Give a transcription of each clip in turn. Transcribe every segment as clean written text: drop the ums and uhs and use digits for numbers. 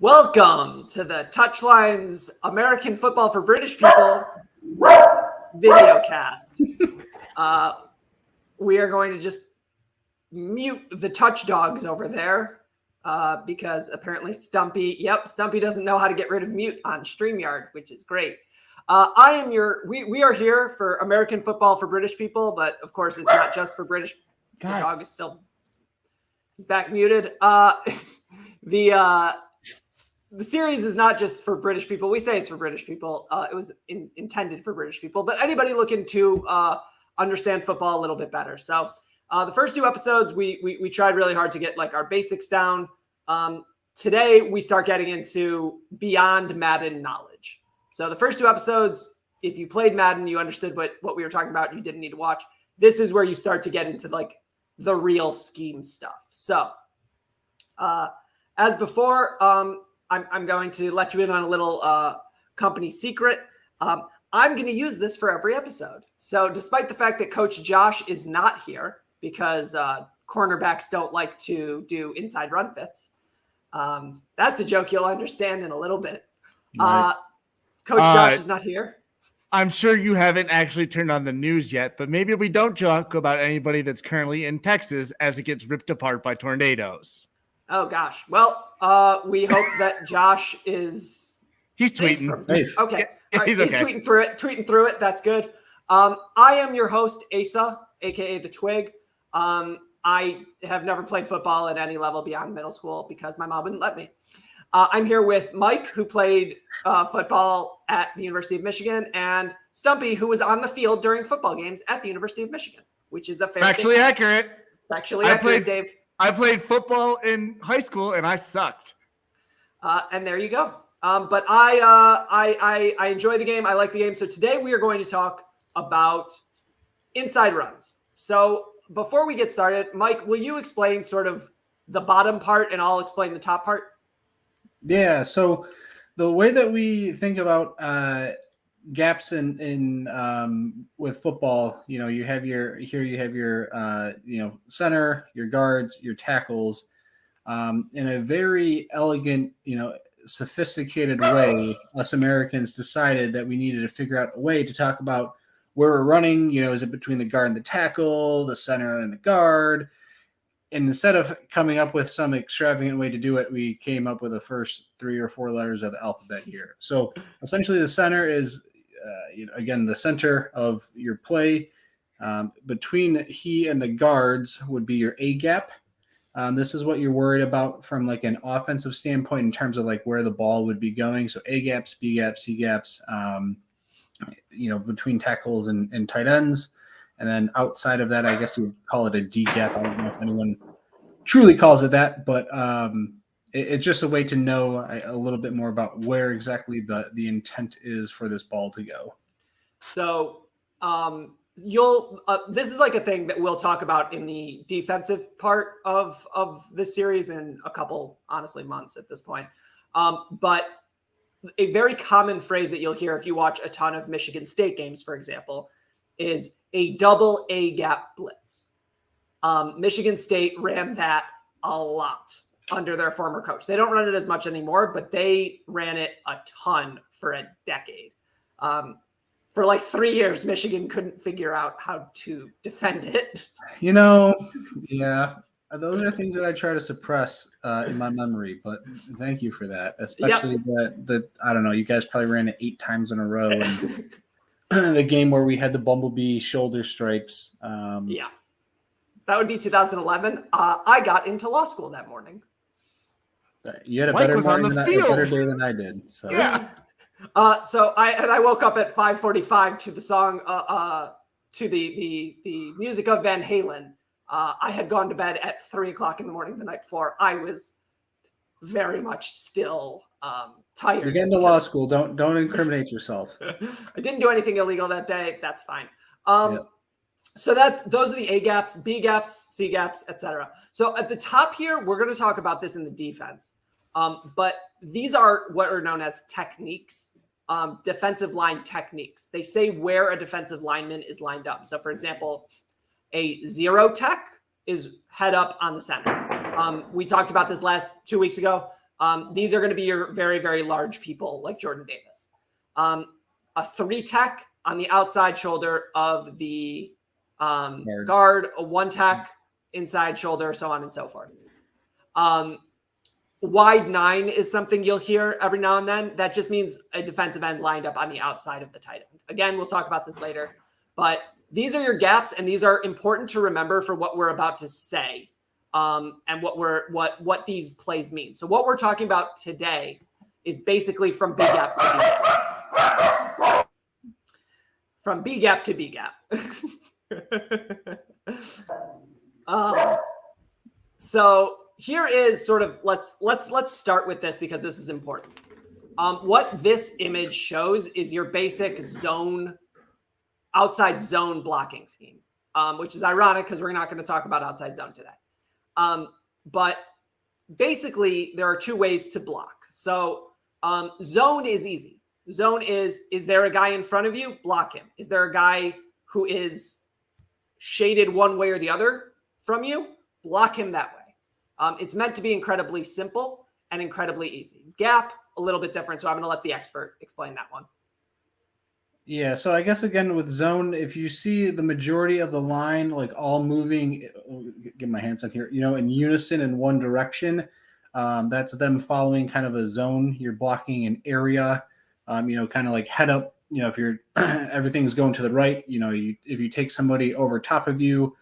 Welcome to the Touchlines American Football for British People video cast. We are going to just mute the touch dogs over there because apparently Stumpy doesn't know how to get rid of mute on StreamYard, which is great. We are here for American Football for British People, but of course it's not just for British. The dog is he's back muted. The series is not just for British people. We say it's for British people. It was intended for British people, but anybody looking to understand football a little bit better. So the first two episodes, we tried really hard to get like our basics down. Today, we start getting into beyond Madden knowledge. So the first two episodes, if you played Madden, you understood what we were talking about. You didn't need to watch. This is where you start to get into like the real scheme stuff. So as before, I'm going to let you in on a little company secret. I'm going to use this for every episode. So despite the fact that Coach Josh is not here because cornerbacks don't like to do inside run fits, that's a joke you'll understand in a little bit. Right. Coach Josh is not here. I'm sure you haven't actually turned on the news yet, but maybe we don't joke about anybody that's currently in Texas as it gets ripped apart by tornadoes. Oh, gosh. Well, we hope that Josh is... He's tweeting. Okay. Yeah, right. he's okay. Tweeting through it. That's good. I am your host, Asa, a.k.a. The Twig. I have never played football at any level beyond middle school because my mom wouldn't let me. I'm here with Mike, who played football at the University of Michigan, and Stumpy, who was on the field during football games at the University of Michigan, which is a fair Factually accurate. Factually accurate, Dave. I played football in high school, and I sucked. And there you go. But I enjoy the game. I like the game. So today we are going to talk about inside runs. So before we get started, Mike, will you explain sort of the bottom part, and I'll explain the top part? Yeah. So the way that we think about gaps in with football, you have your center, your guards, your tackles, in a very elegant, sophisticated way. Us Americans decided that we needed to figure out a way to talk about where we're running. Is it between the guard and the tackle, the center and the guard? And instead of coming up with some extravagant way to do it, we came up with the first 3 or 4 letters of the alphabet here. So essentially the center is, again, the center of your play. Between he and the guards would be your A gap. This is what you're worried about from like an offensive standpoint in terms of like where the ball would be going. So A gaps, B gaps, C gaps, between tackles and tight ends. And then outside of that, I guess you would call it a D gap. I don't know if anyone truly calls it that, but it's just a way to know a little bit more about where exactly the intent is for this ball to go. So this is like a thing that we'll talk about in the defensive part of this series in a couple, honestly, months at this point. But a very common phrase that you'll hear if you watch a ton of Michigan State games, for example, is a double A gap blitz. Michigan State ran that a lot under their former coach. They don't run it as much anymore, but they ran it a ton for a decade. For like 3 years, Michigan couldn't figure out how to defend it. Yeah, those are things that I try to suppress in my memory, but thank you for that. Especially that I don't know, you guys probably ran it 8 times in a row. And the game where we had the bumblebee shoulder stripes. Yeah, that would be 2011. I got into law school that morning. You had a better morning a better day than I did. So yeah. So I woke up at 5:45 to the song to the music of Van Halen. I had gone to bed at 3:00 in the morning the night before. I was very much still tired. You're getting to law school. Don't incriminate yourself. I didn't do anything illegal that day. That's fine. So those are the A gaps, B gaps, C gaps, etc. So at the top here, we're going to talk about this in the defense. But these are what are known as techniques, defensive line techniques. They say where a defensive lineman is lined up. So for example, a zero tech is head up on the center. We talked about this 2 weeks ago. These are going to be your very, very large people like Jordan Davis. A 3-tech on the outside shoulder of the guard, a 1-tech inside shoulder, so on and so forth. Wide 9 is something you'll hear every now and then. That just means a defensive end lined up on the outside of the tight end. Again, we'll talk about this later, but these are your gaps, and these are important to remember for what we're about to say, and what these plays mean. So what we're talking about today is basically from B gap to B gap. From B gap to B gap. So here is sort of let's start with this because this is important. What this image shows is your basic outside zone blocking scheme, which is ironic because we're not going to talk about outside zone today. But basically, there are 2 ways to block. So zone is easy. Zone is there a guy in front of you? Block him. Is there a guy who is shaded one way or the other from you? Block him that way. It's meant to be incredibly simple and incredibly easy. Gap, a little bit different, so I'm going to let the expert explain that one. Yeah, so I guess again with zone, if you see the majority of the line like all moving, get my hands on here, in unison in one direction, that's them following kind of a zone. You're blocking an area, kind of like head up. If you're everything's going to the right, if you take somebody over top of you,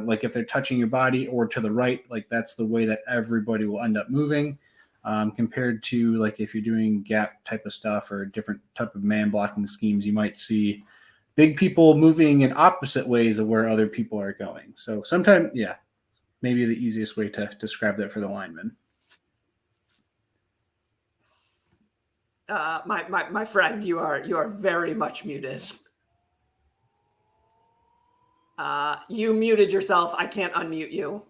like if they're touching your body or to the right, like that's the way that everybody will end up moving. Compared to like if you're doing gap type of stuff or different type of man blocking schemes, you might see big people moving in opposite ways of where other people are going. So sometimes, maybe the easiest way to describe that for the lineman. My friend, you are very much muted. You muted yourself. I can't unmute you.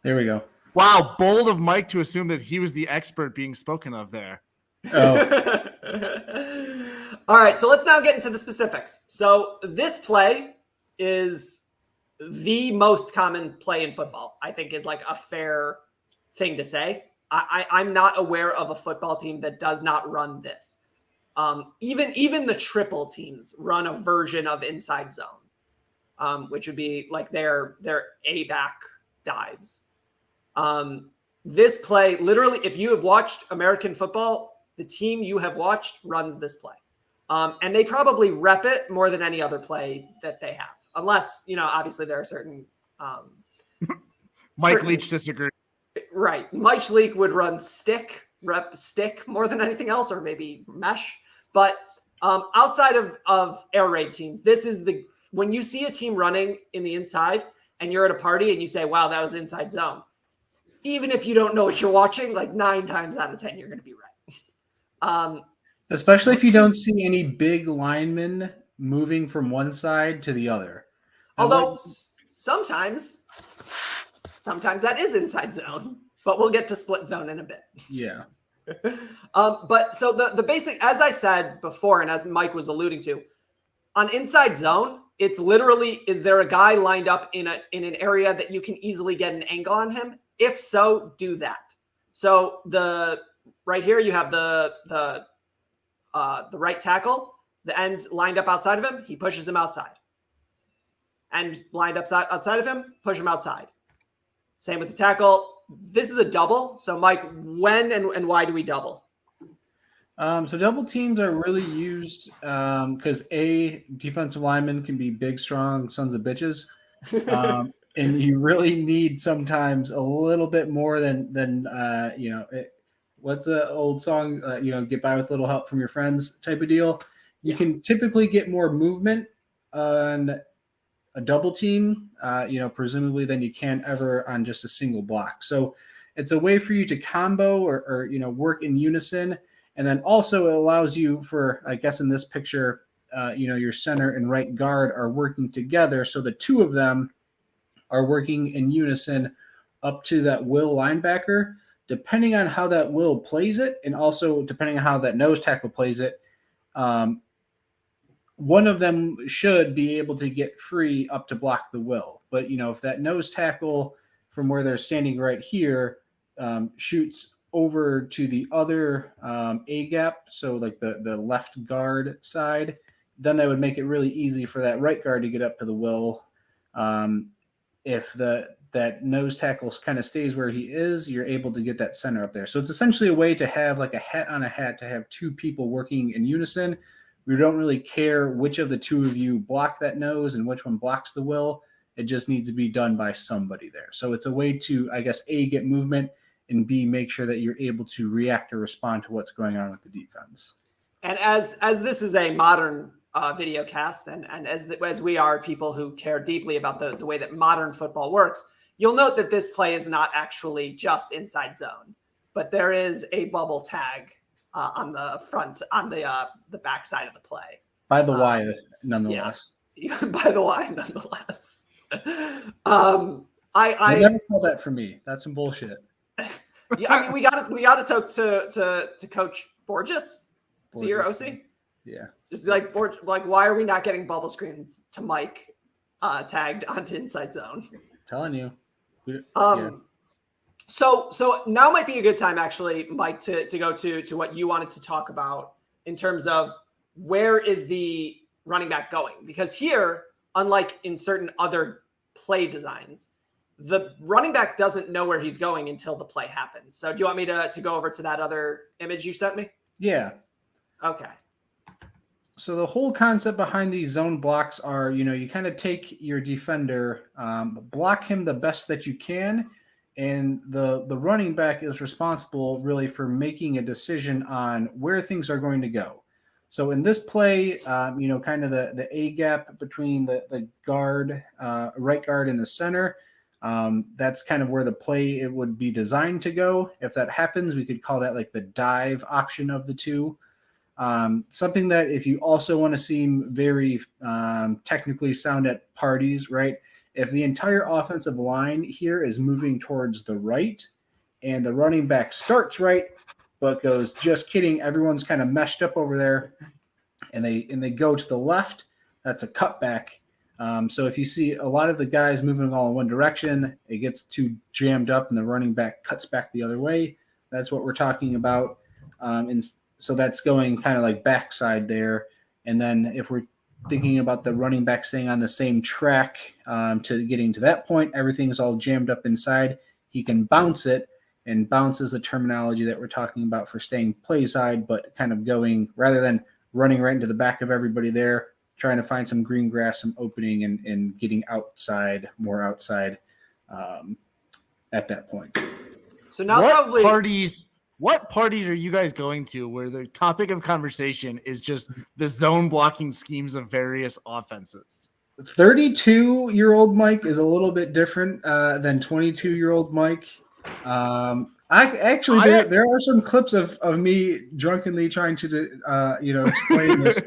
There we go. Wow, bold of Mike to assume that he was the expert being spoken of there. Oh. All right, so let's now get into the specifics. So this play is the most common play in football, I think is like a fair thing to say. I'm not aware of a football team that does not run this. Even the triple teams run a version of inside zone, which would be like their A-back dives. This play, literally, if you have watched American football, the team you have watched runs this play. And they probably rep it more than any other play that they have. Unless, obviously there are certain... Mike Leach disagrees. Right. Mike Leach would run rep stick more than anything else, or maybe mesh. But outside of air raid teams, this is when you see a team running in the inside and you're at a party and you say, wow, that was inside zone. Even if you don't know what you're watching, like 9 times out of 10, you're going to be right. Especially if you don't see any big linemen moving from one side to the other. Although sometimes that is inside zone, but we'll get to split zone in a bit. Yeah. But so the basic, as I said before, and as Mike was alluding to, on inside zone, it's literally, is there a guy lined up in an area that you can easily get an angle on him? If so, do that. So right here, you have the right tackle, the ends lined up outside of him. He pushes him outside. And lined up outside of him, push him outside. Same with the tackle. This is a double. So Mike, when and why do we double? So double teams are really used because defensive linemen can be big, strong sons of bitches. And you really need sometimes a little bit more than what's the old song? Get by with a little help from your friends type of deal. You can typically get more movement on a double team, presumably than you can ever on just a single block. So it's a way for you to combo or work in unison. And then also it allows you for, I guess in this picture, your center and right guard are working together. So the two of them are working in unison up to that will linebacker, depending on how that will plays it. And also depending on how that nose tackle plays it. One of them should be able to get free up to block the will. But, if that nose tackle from where they're standing right here shoots over to the other A gap, so like the left guard side, then that would make it really easy for that right guard to get up to the will. If that nose tackle kind of stays where he is, you're able to get that center up there. So it's essentially a way to have like a hat on a hat, to have two people working in unison. We don't really care which of the two of you block that nose and which one blocks the will. It just needs to be done by somebody there. So it's a way to, I guess, A, get movement, and B, make sure that you're able to react or respond to what's going on with the defense. And as this is a modern video cast, and as we are people who care deeply about the way that modern football works, you'll note that this play is not actually just inside zone, but there is a bubble tag on the front, on the back side of the play. By the Y, nonetheless. Yeah, by the Y, nonetheless. I never call that for me. That's some bullshit. Yeah, I mean, we got to talk to Coach Borges. Is he your OC? Yeah. Just like why are we not getting bubble screens to Mike tagged onto inside zone? I'm telling you. Yeah. So now might be a good time, actually, Mike, to go to what you wanted to talk about in terms of where is the running back going? Because here, unlike in certain other play designs, the running back doesn't know where he's going until the play happens. So do you want me to go over to that other image you sent me? Yeah. Okay. So the whole concept behind these zone blocks are, you kind of take your defender, block him the best that you can, and the running back is responsible really for making a decision on where things are going to go. So in this play, kind of the A gap between the guard, right guard and the center, that's kind of where the play it would be designed to go. If that happens, we could call that like the dive option of the two. Something that if you also want to seem very technically sound at parties, right? If the entire offensive line here is moving towards the right and the running back starts right, but goes, just kidding, everyone's kind of meshed up over there, and they go to the left, that's a cutback. So if you see a lot of the guys moving all in one direction, it gets too jammed up and the running back cuts back the other way. That's what we're talking about. And so that's going kind of like backside there. And then if we're thinking about the running back staying on the same track to getting to that point, everything's all jammed up inside. He can bounce it, and bounce is the terminology that we're talking about for staying play side, but kind of going, rather than running right into the back of everybody there, trying to find some green grass, some opening, and getting more outside at that point. So now what parties are you guys going to where the topic of conversation is just the zone blocking schemes of various offenses? 32-year-old Mike is a little bit different than 22-year-old Mike. There are some clips of me drunkenly trying to explain this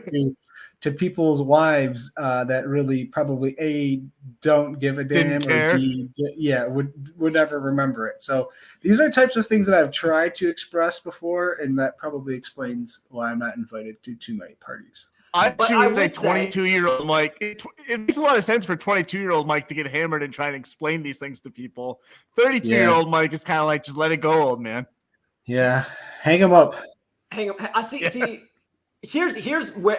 to people's wives that really probably A, don't give a damn, or B, would never remember it. So these are types of things that I've tried to express before, and that probably explains why I'm not invited to too many parties. I would say 22-year-old Mike. It makes a lot of sense for 22-year-old Mike to get hammered and try and explain these things to people. 32-year-old Mike is kind of like, just let it go, old man. Yeah, hang him up. Hang him. I see. Yeah. See, here's where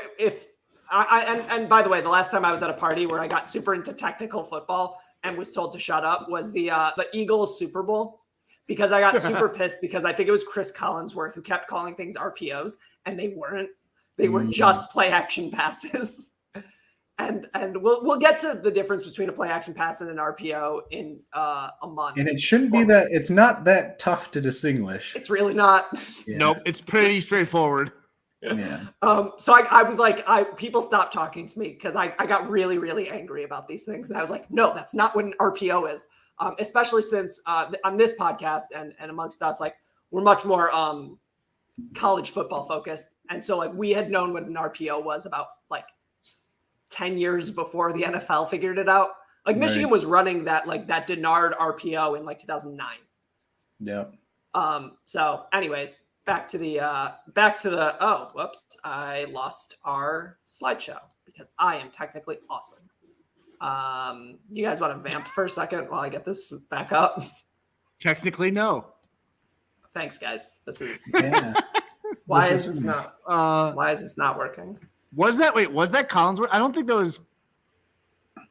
and by the way, the last time I was at a party where I got super into technical football and was told to shut up was the Eagles Super Bowl, because I got super pissed because I think it was Chris Collinsworth who kept calling things RPOs, and they weren't. They were just play action passes. And we'll get to the difference between a play action pass and an RPO in a month. And it shouldn't be that, it's not that tough to distinguish. It's really not. Yeah. Nope, it's pretty straightforward. Yeah. So I was like, people stopped talking to me because I got really, really angry about these things. And I was like, no, that's not what an RPO is. Especially since on this podcast and amongst us, like, we're much more college football focused. And so like we had known what an RPO was about like 10 years before the NFL figured it out. Like Michigan was running that Denard RPO in like 2009. Yeah. So anyways, back to the oh, whoops. I lost our slideshow because I am technically awesome. You guys want to vamp for a second while I get this back up? Technically, no. Thanks, guys. This is Yeah. why is this not working? Was that Collinsworth? I don't think that was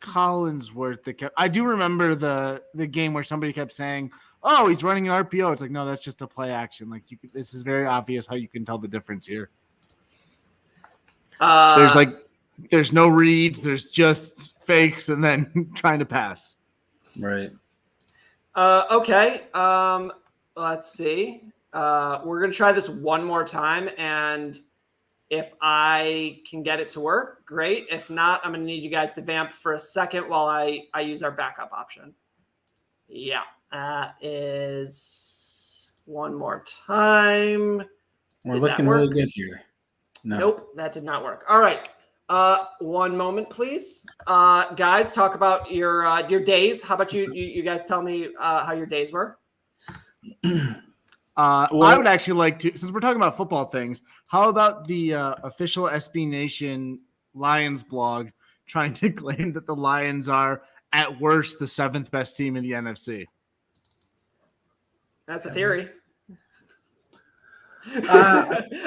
Collinsworth that kept. I do remember the game where somebody kept saying, "Oh, he's running an RPO." It's like, no, that's just a play action. Like this is very obvious how you can tell the difference here. There's no reads, there's just fakes, and then trying to pass. Right. Okay. Let's see. We're gonna try this one more time, and if I can get it to work, great. If not, I'm gonna need you guys to vamp for a second while I use our backup option. Yeah, that is one more time. We're looking really good here. No. Nope, that did not work. All right. One moment, please. Guys, talk about your days. How about you guys tell me how your days were? I would actually like to, since we're talking about football things, how about the official SB Nation Lions blog trying to claim that the Lions are at worst the 7th best team in the NFC? That's a theory.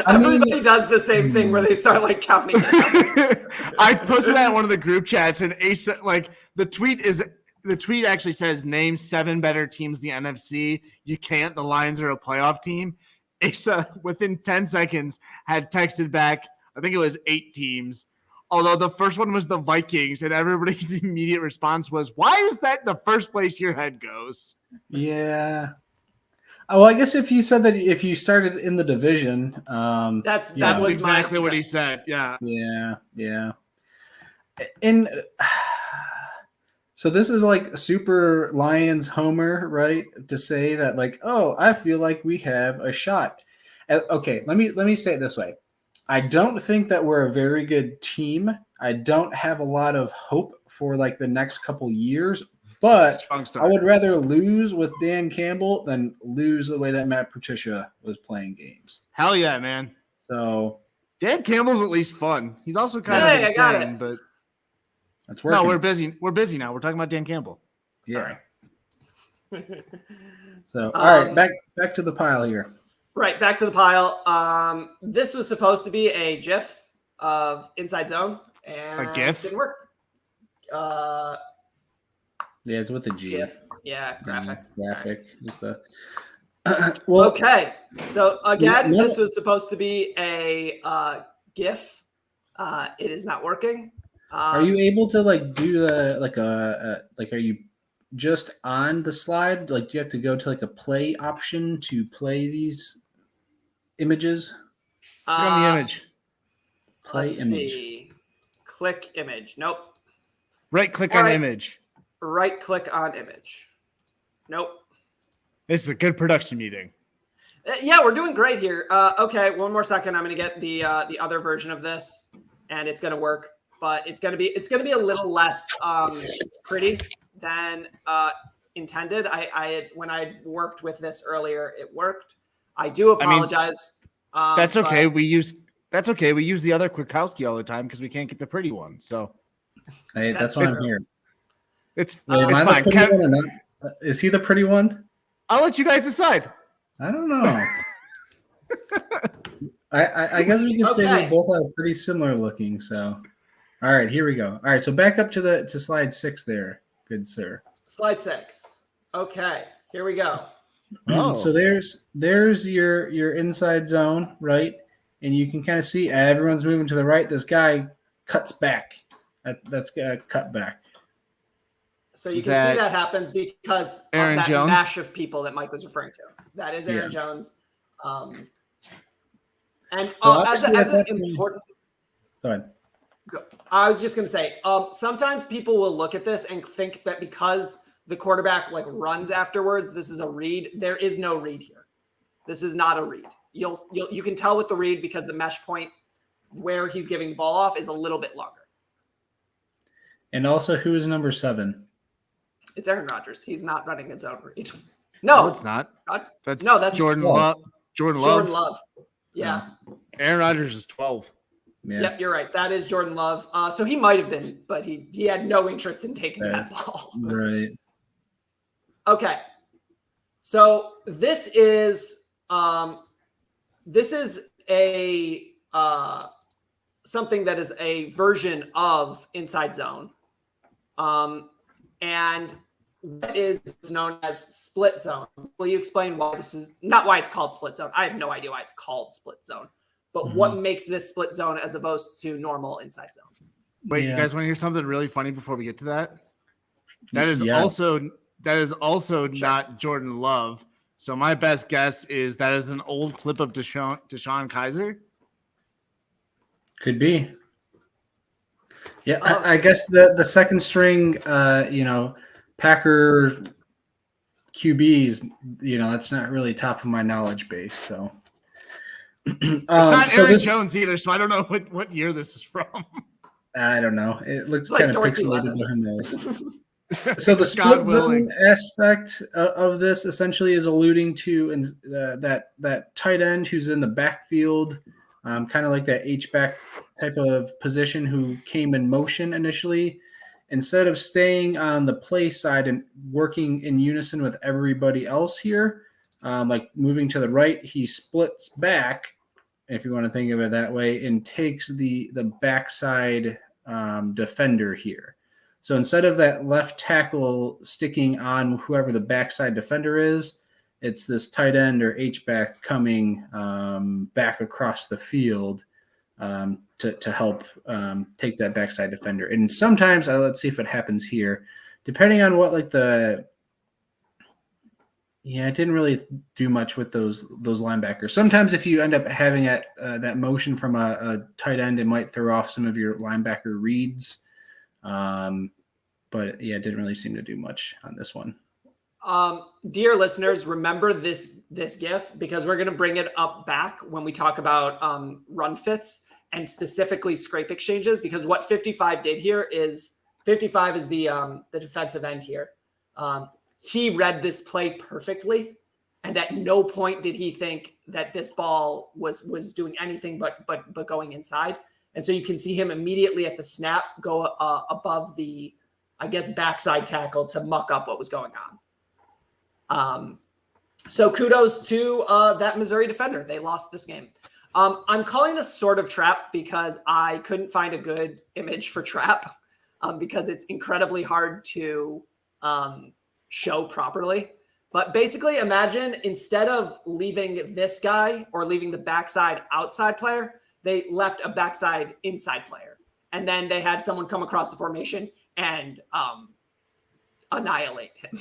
Everybody does the same thing where they start like counting it. I posted that in one of the group chats, and Asa, like the tweet actually says name 7 better teams in the NFC. You can't. The Lions are a playoff team. Asa, within 10 seconds, had texted back, I think it was 8 teams. Although the first one was the Vikings, and everybody's immediate response was, "Why is that the first place your head goes?" Yeah. Well, I guess if you said that if you started in the division, that's exactly what he said. Yeah. Yeah. And so this is like super Lions homer, right? To say that like, oh, I feel like we have a shot. Okay, let me say it this way. I don't think that we're a very good team. I don't have a lot of hope for like the next couple years. But I would rather lose with Dan Campbell than lose the way that Matt Patricia was playing games. Hell yeah, man. So Dan Campbell's at least fun. He's also kind of insane, I got it. But that's working. No, we're busy. We're busy now. We're talking about Dan Campbell. Sorry. Yeah. So all right, back to the pile here. Right, back to the pile. This was supposed to be a GIF of Inside Zone, and a GIF didn't work. Yeah, it's with a G. GIF. Yeah, graphic. Graphic is the. Well, okay. So again, this was supposed to be a GIF. It is not working. Are you able to like do like are you just on the slide? Like, do you have to go to like a play option to play these images? Click on the image. Play let's image. See. Click image. Nope. Right click on image. Right click on image. Nope. This is a good production meeting. Yeah, we're doing great here. Okay, one more second. I'm going to get the other version of this, and it's going to work, but it's going to be a little less pretty than intended. When I worked with this earlier, it worked. I do apologize. That's okay. We use the other Kwiatkowski all the time because we can't get the pretty one. So hey, that's why I'm here. It's fine. Is he the pretty one? I'll let you guys decide. I don't know. I guess we can say we both have pretty similar looking. So, all right, here we go. All right, so back up to slide 6 there, good sir. Slide 6. Okay, here we go. Oh, so there's your inside zone, right? And you can kind of see everyone's moving to the right. This guy cuts back. That's cut back. So you can see that happens because Aaron of that Jones? mash of people that Mike was referring to. That is Aaron Jones. And so as an important. Go ahead. I was just going to say, sometimes people will look at this and think that because the quarterback like runs afterwards, this is a read. There is no read here. This is not a read. You can tell with the read because the mesh point where he's giving the ball off is a little bit longer. And also, who is number 7? It's Aaron Rodgers. He's not running his own read. No, it's not. That's Jordan Love. Jordan Love. Yeah. Aaron Rodgers is 12. Yeah. Yep, you're right. That is Jordan Love. So he might have been, but he had no interest in taking that ball. Right. Okay. So this is This is a something that is a version of inside zone. And what is known as split zone? Will you explain why this is not why it's called split zone? I have no idea why it's called split zone, but what makes this split zone as opposed to normal inside zone? Wait, you guys want to hear something really funny before we get to that? That is also not Jordan Love. So my best guess is that is an old clip of Deshaun Kaiser. Could be. Yeah, I guess the second string, Packer QBs, that's not really top of my knowledge base. So it's not Aaron Jones either, so I don't know what year this is from. I don't know. It looks like kind of Dorsey pixelated. So the split zone aspect of this essentially is alluding to that tight end who's in the backfield, kind of like that H-back type of position who came in motion initially. Instead of staying on the play side and working in unison with everybody else here, like moving to the right, he splits back, if you want to think of it that way, and takes the backside defender here. So instead of that left tackle sticking on whoever the backside defender is, it's this tight end or H-back coming back across the field to help take that backside defender. And sometimes, let's see if it happens here, depending on what it didn't really do much with those linebackers. Sometimes if you end up having that motion from a tight end, it might throw off some of your linebacker reads. But it didn't really seem to do much on this one. Dear listeners, remember this GIF because we're going to bring it up back when we talk about run fits and specifically scrape exchanges, because what 55 did here is 55 is the defensive end here. He read this play perfectly, and at no point did he think that this ball was doing anything but going inside. And so you can see him immediately at the snap go above the, I guess, backside tackle to muck up what was going on. So kudos to that Missouri defender. They lost this game. I'm calling this sort of trap because I couldn't find a good image for trap because it's incredibly hard to show properly. But basically imagine instead of leaving this guy or leaving the backside outside player, they left a backside inside player. And then they had someone come across the formation and annihilate him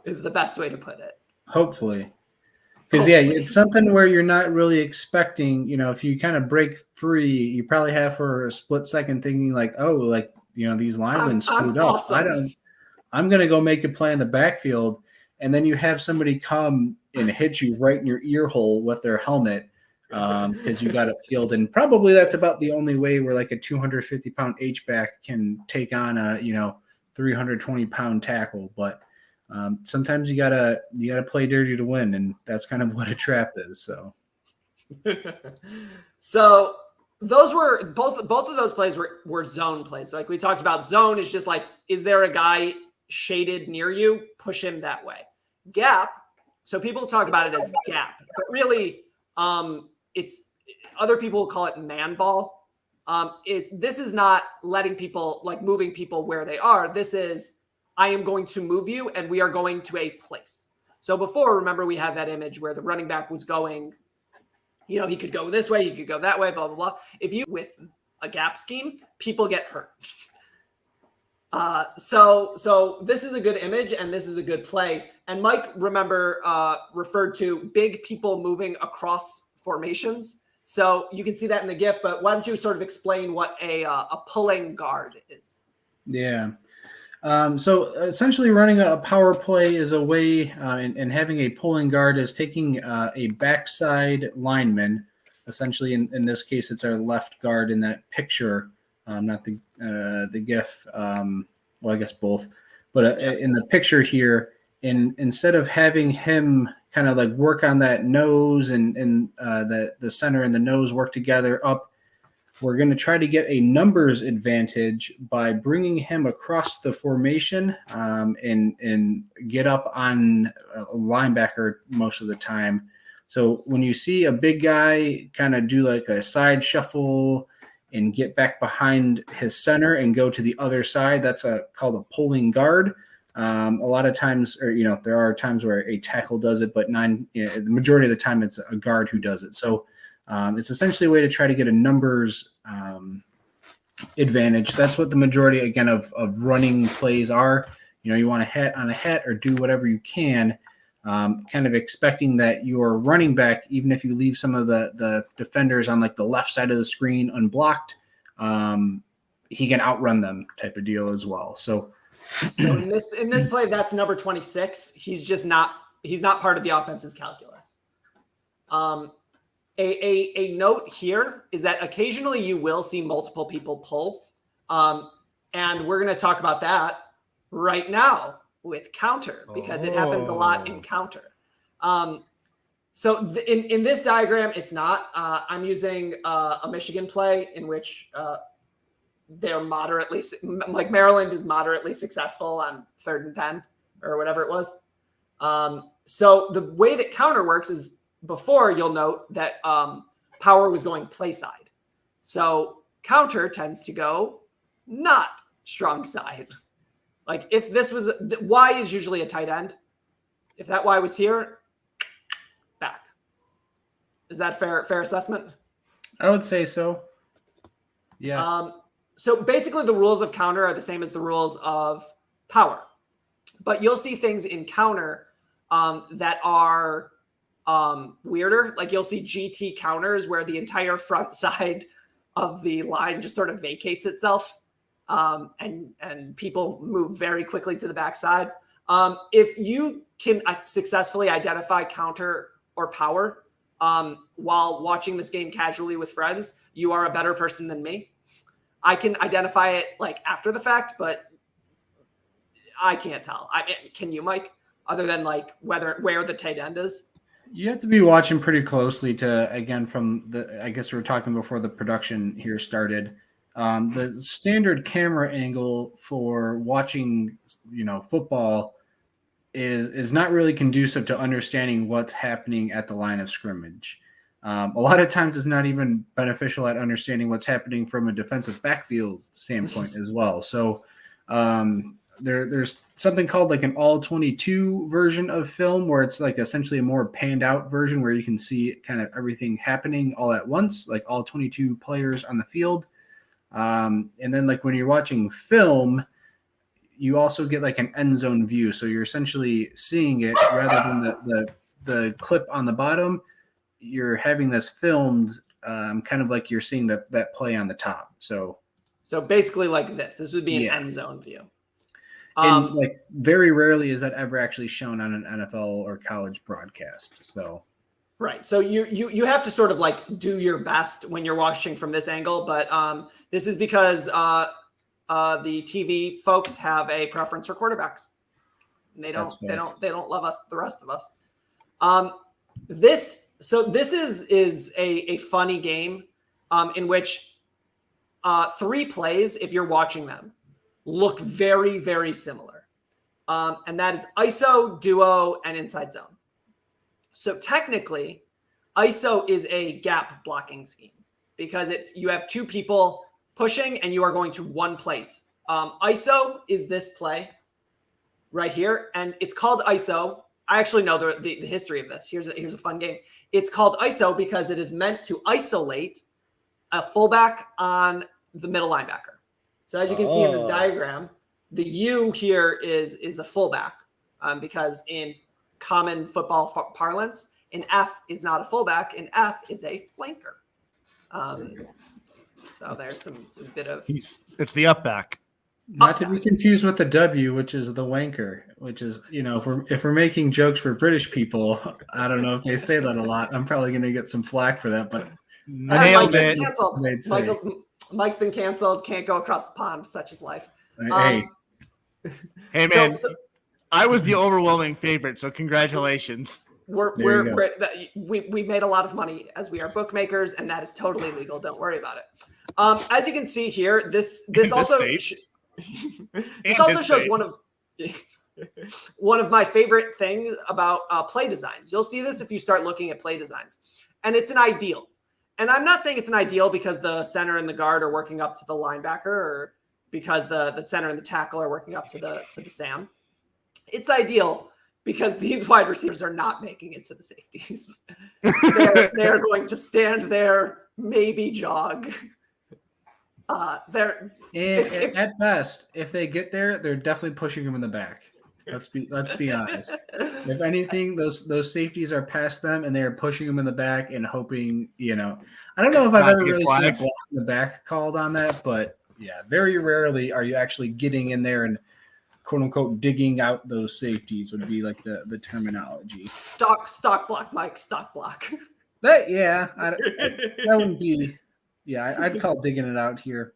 is the best way to put it. Hopefully. Because, it's something where you're not really expecting, if you kind of break free, you probably have for a split second thinking like, these linemen screwed up. Awesome. I'm going to go make a play in the backfield. And then you have somebody come and hit you right in your ear hole with their helmet because you got it fielded. And probably that's about the only way where like a 250-pound H-back can take on a, 320-pound tackle. But sometimes you gotta play dirty to win, and that's kind of what a trap is. So those were both of those plays were zone plays. So like we talked about, zone is just like, is there a guy shaded near you? Push him that way. Gap. So people talk about it as gap, but really, it's other people call it man ball. This is not letting people like moving people where they are. This is, I am going to move you and we are going to a place. So before, remember, we had that image where the running back was going, he could go this way, he could go that way, blah, blah, blah. If you with a gap scheme, people get hurt. So this is a good image and this is a good play. And Mike, remember, referred to big people moving across formations. So you can see that in the GIF, but why don't you sort of explain what a pulling guard is? Yeah. So essentially running a power play is a way, and having a pulling guard is taking a backside lineman. Essentially, in this case, it's our left guard in that picture, not the GIF. Well, I guess both. But in the picture here, instead of having him kind of like work on that nose and the center and the nose work together up, we're going to try to get a numbers advantage by bringing him across the formation and get up on a linebacker most of the time. So when you see a big guy kind of do like a side shuffle and get back behind his center and go to the other side, that's called a pulling guard. A lot of times, or there are times where a tackle does it, but the majority of the time it's a guard who does it. So it's essentially a way to try to get a numbers advantage. That's what the majority, again, of running plays are. You want to hit on a hit or do whatever you can, kind of expecting that your running back, even if you leave some of the defenders on like the left side of the screen unblocked, he can outrun them type of deal as well. So in this play, that's number 26. He's not part of the offense's calculus. A note here is that occasionally you will see multiple people pull. And we're going to talk about that right now with counter, because it happens a lot in counter. So in this diagram, it's not. I'm using a Michigan play in which they're moderately, like Maryland is moderately successful on 3rd and 10 or whatever it was. So the way that counter works is, before, you'll note that power was going play side. So counter tends to go not strong side. Like if this was, Y is usually a tight end. If that Y was here, back. Is that fair assessment? I would say so. Yeah. So basically the rules of counter are the same as the rules of power. But you'll see things in counter that are weirder. Like you'll see GT counters where the entire front side of the line just sort of vacates itself, and people move very quickly to the backside. If you can successfully identify counter or power while watching this game casually with friends, you are a better person than me. I can identify it like after the fact, but I can't tell. Can you, Mike? Other than like where the tight end is? You have to be watching pretty closely to, again, I guess we were talking before the production here started. The standard camera angle for watching, football is not really conducive to understanding what's happening at the line of scrimmage. A lot of times it's not even beneficial at understanding what's happening from a defensive backfield standpoint as well. So there's something called like an all 22 version of film, where it's like essentially a more panned out version where you can see kind of everything happening all at once, like all 22 players on the field. And then like when you're watching film, you also get like an end zone view. So you're essentially seeing it rather than the clip on the bottom. You're having this filmed kind of like you're seeing that play on the top. So basically like this would be an end zone view. And like very rarely is that ever actually shown on an NFL or college broadcast. So right. So you have to sort of like do your best when you're watching from this angle, but this is because the TV folks have a preference for quarterbacks. And they don't love us, the rest of us. This is a funny game in which 3 plays, if you're watching them, look very, very similar. And that is ISO, duo, and inside zone. So technically, ISO is a gap blocking scheme because you have 2 people pushing and you are going to one place. ISO is this play right here, and it's called ISO. I actually know the history of this. Here's a fun game. It's called ISO because it is meant to isolate a fullback on the middle linebacker. So as you can see in this diagram, the U here is a fullback because in common football parlance, an F is not a fullback, an F is a flanker. So there's some bit of it's the up back. Not to be confused with the W, which is the wanker, which is, if we're making jokes for British people, I don't know if they say that a lot. I'm probably going to get some flack for that, but nailed it. Mike's been canceled. Can't go across the pond. Such is life. Hey man, I was the overwhelming favorite, so congratulations. We made a lot of money as we are bookmakers, and that is totally legal. Don't worry about it. As you can see here, this also shows one of one of my favorite things about play designs. You'll see this if you start looking at play designs, and it's an ideal. And I'm not saying it's an ideal because the center and the guard are working up to the linebacker, or because the center and the tackle are working up to the Sam. It's ideal because these wide receivers are not making it to the safeties. They're going to stand there, maybe jog. At best, if they get there, they're definitely pushing them in the back. Let's be honest. If anything, those safeties are past them and they are pushing them in the back and hoping, I don't know if I've ever really seen a block in the back called on that, but yeah, very rarely are you actually getting in there and quote unquote digging out those safeties would be like the terminology. Stock block, Mike, stock block. That wouldn't be. Yeah, I'd call digging it out here.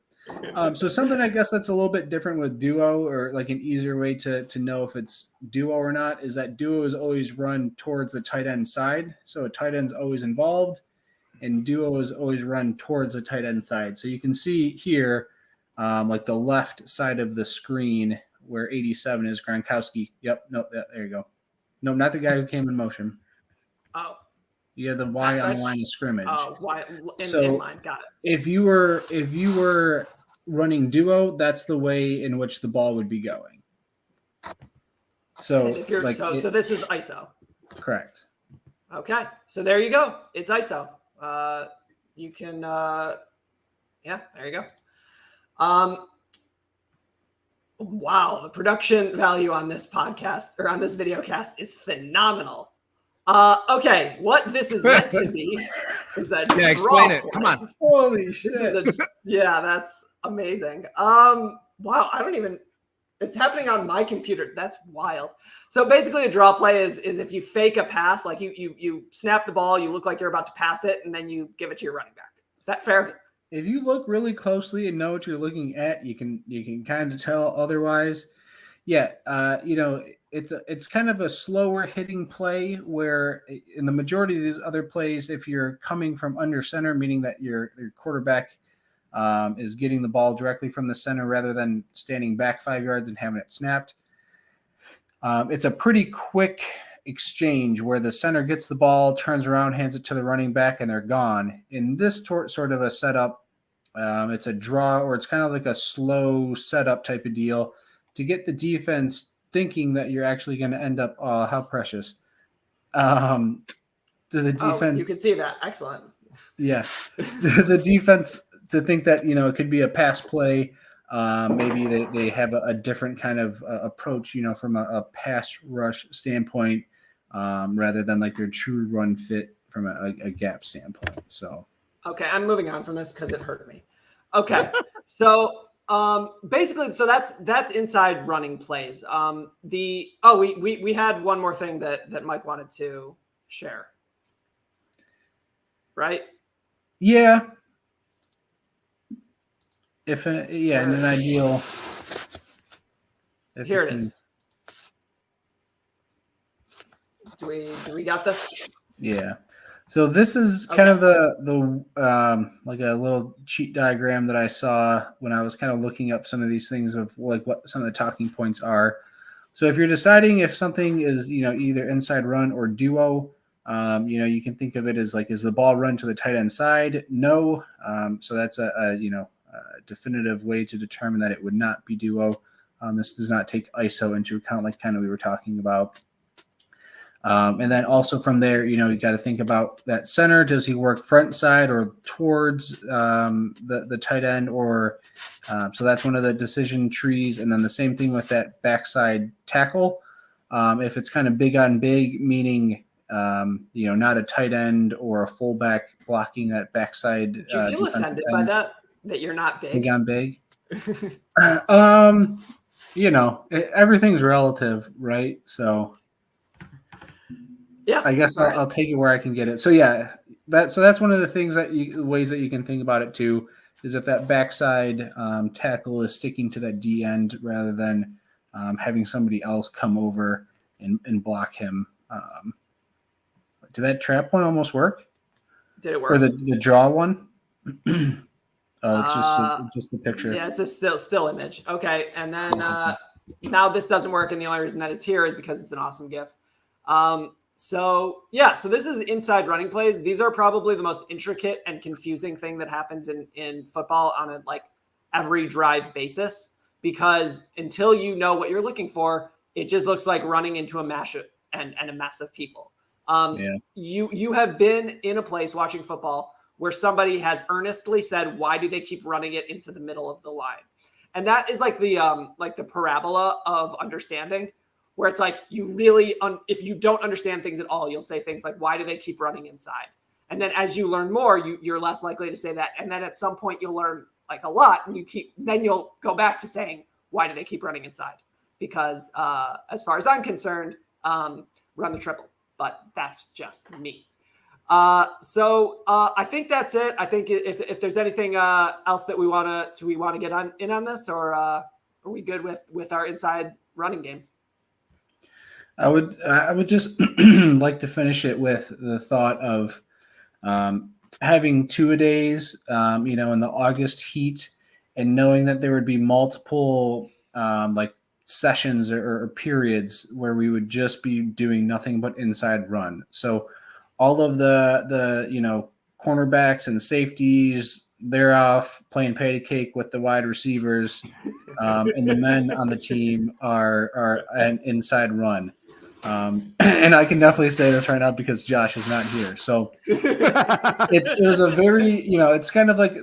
So something I guess that's a little bit different with duo, or like an easier way to know if it's duo or not, is that duo is always run towards the tight end side. So a tight end's always involved, and duo is always run towards the tight end side. So you can see here, like the left side of the screen where 87 is Gronkowski. Yep, nope, there you go. No, not the guy who came in motion. Oh. You have the Y on the line of scrimmage. Oh, Y in line. Got it. If you were running duo, that's the way in which the ball would be going. So so this is ISO. Correct. Okay. So there you go. It's ISO. You can there you go. Wow, the production value on this podcast or on this video cast is phenomenal. Okay, what this is meant to be is that explain it. Come on. Holy shit. That's amazing. Wow, it's happening on my computer. That's wild. So basically a draw play is if you fake a pass, like you snap the ball, you look like you're about to pass it, and then you give it to your running back. Is that fair? If you look really closely and know what you're looking at, you can kind of tell otherwise. Yeah, it's kind of a slower hitting play where in the majority of these other plays, if you're coming from under center, meaning that your quarterback is getting the ball directly from the center rather than standing back 5 yards and having it snapped. It's a pretty quick exchange where the center gets the ball, turns around, hands it to the running back, and they're gone. In this sort of a setup, it's a draw, or it's kind of like a slow setup type of deal to get the defense thinking that you're actually going to end up, how precious. To the defense. You can see that. Excellent. Yeah. The defense to think that, it could be a pass play. Maybe they have a different kind of approach, from a pass rush standpoint, rather than like their true run fit from a gap standpoint. So. Okay. I'm moving on from this because it hurt me. Okay. So, basically, so that's inside running plays. We had one more thing that Mike wanted to share. Right? Yeah. In an ideal. Here it is. Do we got this? Yeah. So this is kind of the like a little cheat diagram that I saw when I was kind of looking up some of these things of like what some of the talking points are. So if you're deciding if something is, either inside run or duo, you can think of it as like, is the ball run to the tight end side? No. So that's a definitive way to determine that it would not be duo. This does not take ISO into account, like kind of we were talking about. And then also from there, you got to think about that center. Does he work front side or towards the tight end? Or so that's one of the decision trees. And then the same thing with that backside tackle. If it's kind of big on big, meaning not a tight end or a fullback blocking that backside. Do you feel offended by that you're not big? Big on big. Everything's relative, right? So. Yeah, I guess I'll take it where I can get it. So yeah, that's one of the things ways that you can think about it too, is if that backside tackle is sticking to that D end rather than having somebody else come over and block him. Did that trap one almost work? Did it work? Or the draw one? It's just the picture. Yeah, it's a still image. Okay, and then now this doesn't work, and the only reason that it's here is because it's an awesome GIF. So this is inside running plays. These are probably the most intricate and confusing thing that happens in football on a like every drive basis, because until you know what you're looking for, it just looks like running into a mash and a mess of people. You have been in a place watching football where somebody has earnestly said, why do they keep running it into the middle of the line? And that is like the parabola of understanding, where it's like you really, if you don't understand things at all, you'll say things like, why do they keep running inside? And then as you learn more, you're less likely to say that. And then at some point you'll learn like a lot, and then you'll go back to saying, why do they keep running inside? Because as far as I'm concerned, run the triple, but that's just me. So I think that's it. I think if there's anything else that we want to get in on this, or are we good with our inside running game? I would just like to finish it with the thought of having two-a-days, in the August heat, and knowing that there would be multiple like sessions or periods where we would just be doing nothing but inside run. So all of the cornerbacks and safeties, they're off playing patty cake with the wide receivers, and the men on the team are an inside run. And I can definitely say this right now because Josh is not here. So it was a very, it's kind of like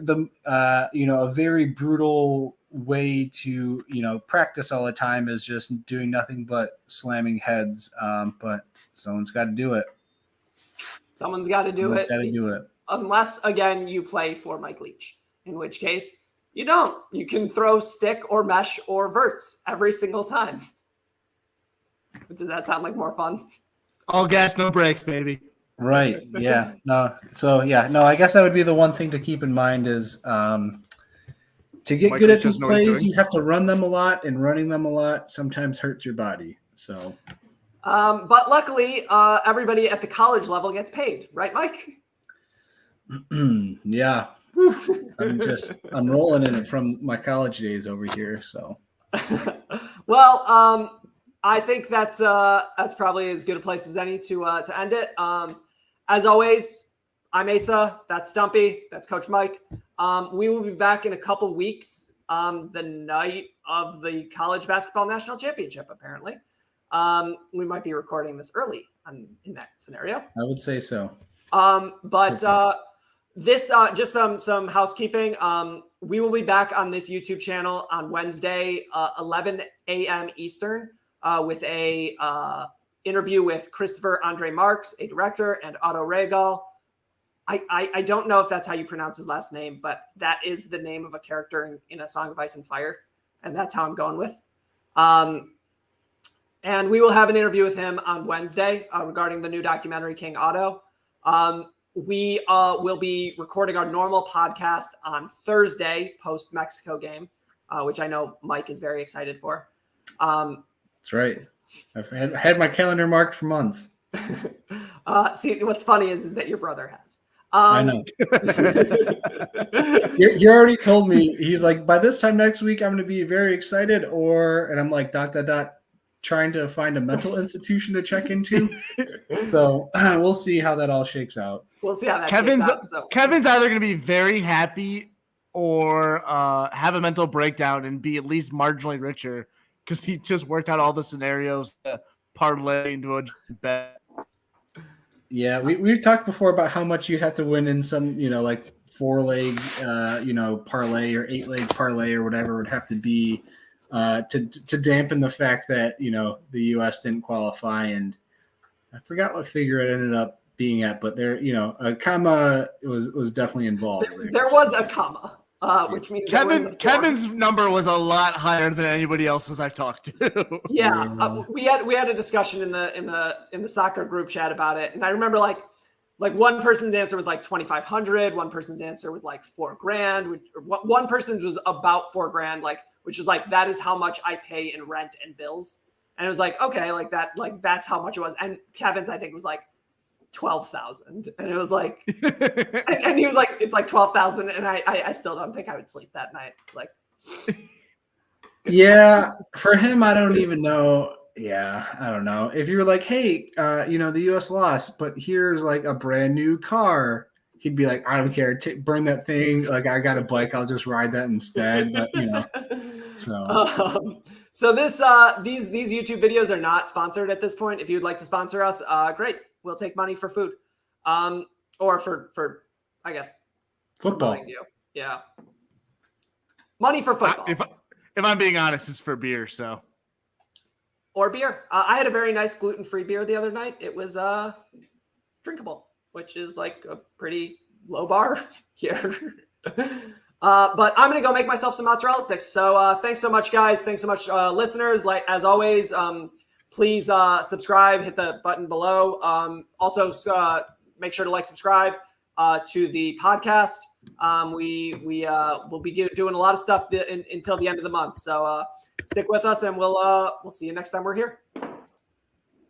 a very brutal way to, practice all the time, is just doing nothing but slamming heads. But someone's got to do it. Someone's got to do it. Got to do it. Unless, again, you play for Mike Leach, in which case you don't. You can throw stick or mesh or verts every single time. Does that sound like more fun? All gas, no brakes, baby. Right. Yeah. No. So yeah. No. I guess that would be the one thing to keep in mind is to get good at these plays, you have to run them a lot, and running them a lot sometimes hurts your body. So. But luckily, everybody at the college level gets paid, right, Mike? Yeah. I'm rolling in it from my college days over here. So. Well, I think that's probably as good a place as any to end it. As always, I'm Asa. That's Stumpy. That's Coach Mike. We will be back in a couple weeks, the night of the college basketball national championship. Apparently, we might be recording this early in that scenario. I would say so. This just some housekeeping. We will be back on this YouTube channel on Wednesday, 11 a.m. Eastern. With a interview with Christopher Andre Marks, a director, and Otto Regal. I don't know if that's how you pronounce his last name, but that is the name of a character in A Song of Ice and Fire, and that's how I'm going with. And we will have an interview with him on Wednesday regarding the new documentary King Otto. We will be recording our normal podcast on Thursday post-Mexico game, which I know Mike is very excited for. That's right. I've had my calendar marked for months. See, what's funny is that your brother has. I know. You already told me. He's like, by this time next week, I'm going to be very excited. And I'm like, ... trying to find a mental institution to check into. So we'll see how that all shakes out. We'll see how that shakes out. So. Kevin's either going to be very happy or have a mental breakdown and be at least marginally richer, because he just worked out all the scenarios to parlay into a bet. Yeah, we've talked before about how much you'd have to win in some, like 4-leg, parlay or 8-leg parlay or whatever it would have to be to dampen the fact that, the U.S. didn't qualify. And I forgot what figure it ended up being at, but there, a comma was definitely involved. There was a comma. Which means Kevin's number was a lot higher than anybody else's I've talked to. Yeah, we had a discussion in the soccer group chat about it, and I remember like one person's answer was like 2,500, one person's answer was like $4,000, one person's was about $4,000, which is like that is how much I pay in rent and bills, and it was like okay, that's how much it was, and Kevin's I think was like 12,000, and it was like and he was like it's like 12,000, and I still don't think I would sleep that night. Yeah, for him, I don't even know. Yeah, I don't know. If you were like, hey, the U.S. lost, but here's like a brand new car, he'd be like, I don't care. Burn that thing. Like, I got a bike. I'll just ride that instead. But, so. So these YouTube videos are not sponsored at this point. If you'd like to sponsor us, great. We'll take money for food, or for I guess Football. promoting you. Yeah, money for football. If I'm being honest, it's for beer. So, or beer. I had a very nice gluten-free beer the other night. It was drinkable, which is like a pretty low bar here. But I'm going to go make myself some mozzarella sticks. So thanks so much, guys. Thanks so much, listeners. Like as always, please subscribe, hit the button below. Also, make sure to subscribe to the podcast. We will be doing a lot of stuff until the end of the month. So stick with us, and we'll see you next time we're here.